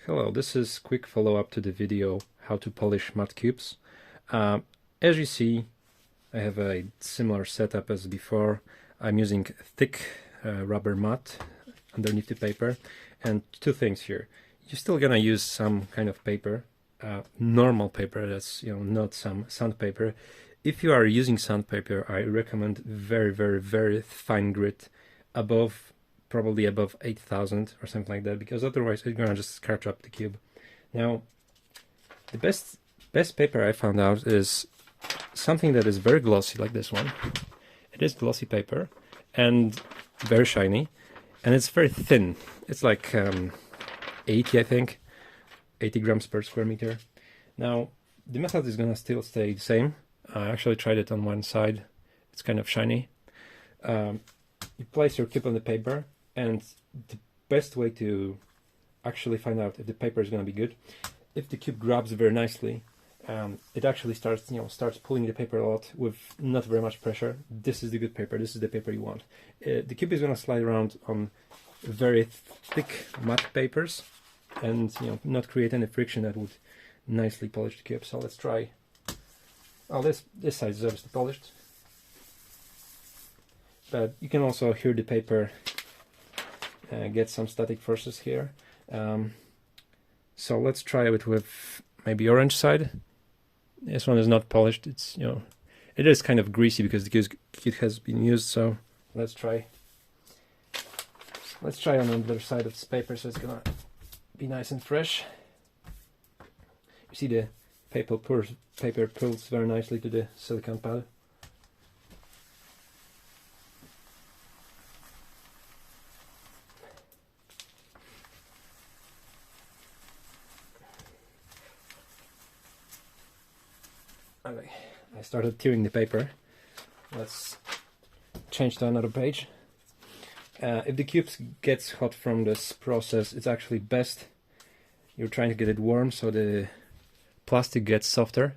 Hello, this is quick follow-up to the video how to polish matte cubes. As you see, I have a similar setup as before. I'm using thick rubber mat underneath the paper, and two things here. You're still gonna use some kind of paper, normal paper, that's not some sandpaper. If you are using sandpaper, I recommend very fine grit, probably above 8,000 or something like that, because otherwise it's gonna just scratch up the cube. Now, the best paper I found out is something that is very glossy, like this one. It is glossy paper and very shiny, and it's very thin. It's like 80, I think, 80 grams per square meter. Now, the method is gonna still stay the same. I actually tried it on one side. It's kind of shiny. You place your cube on the paper, and the best way to actually find out if the paper is going to be good, if the cube grabs very nicely, it actually starts pulling the paper a lot with not very much pressure. This is the good paper. This is the paper you want. The cube is going to slide around on very thick matte papers, and not create any friction that would nicely polish the cube. So let's try. Oh, this side is obviously polished, but you can also hear the paper get some static forces here. So let's try it with maybe orange side. This one is not polished. It's it is kind of greasy because the cube has been used. So let's try on the other side of this paper, so it's gonna be nice and fresh. You see the paper pulls very nicely to the silicone pad. Okay, I started tearing the paper. Let's change to another page. If the cube gets hot from this process, it's actually best you're trying to get it warm so the plastic gets softer.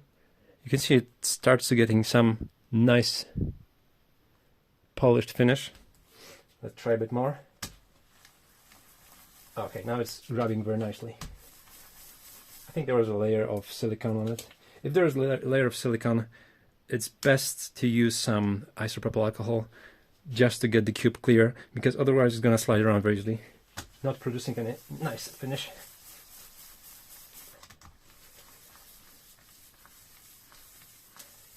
You can see it starts to getting some nice polished finish. Let's try a bit more. Okay, now it's rubbing very nicely. I think there was a layer of silicone on it. If there is a layer of silicone, it's best to use some isopropyl alcohol just to get the cube clear, because otherwise it's gonna slide around very easily, not producing any nice finish.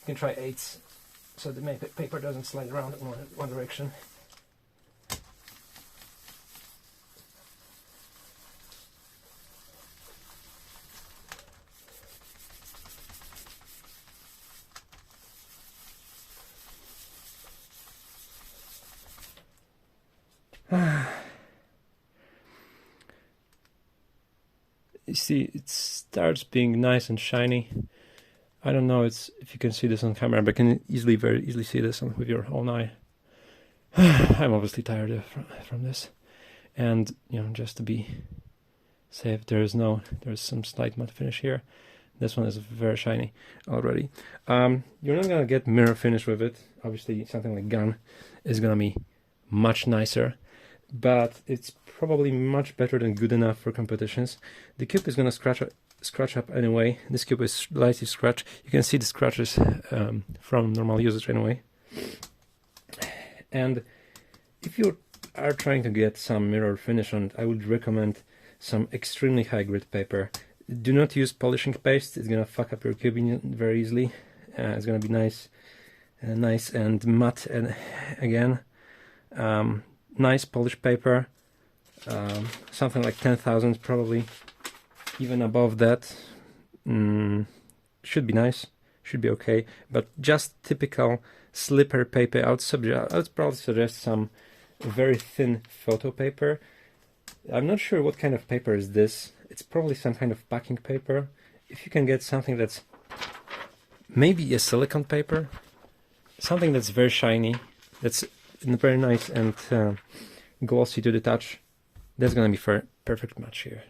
You can try 8s, so the paper doesn't slide around in one direction. You see, it starts being nice and shiny. I don't know if you can see this on camera, but you can very easily see this with your own eye. I'm obviously tired from this, and just to be safe, there's some slight matte finish here. This one is very shiny already. You're not gonna get mirror finish with it. Obviously, something like gun is gonna be much nicer, but it's probably much better than good enough for competitions. The cube is gonna scratch up anyway. This cube is slightly scratched. You can see the scratches from normal usage anyway. And if you are trying to get some mirror finish on it, I would recommend some extremely high grit paper. Do not use polishing paste. It's gonna fuck up your cube very easily. It's gonna be nice and matte, and again, nice polished paper. Something like 10,000 probably, even above that. Should be nice, should be okay, but just typical slipper paper. I would probably suggest some very thin photo paper. I'm not sure what kind of paper is this. It's probably some kind of packing paper. If you can get something that's maybe a silicone paper, something that's very shiny, that's very nice and glossy to the touch, that's gonna be for perfect match here.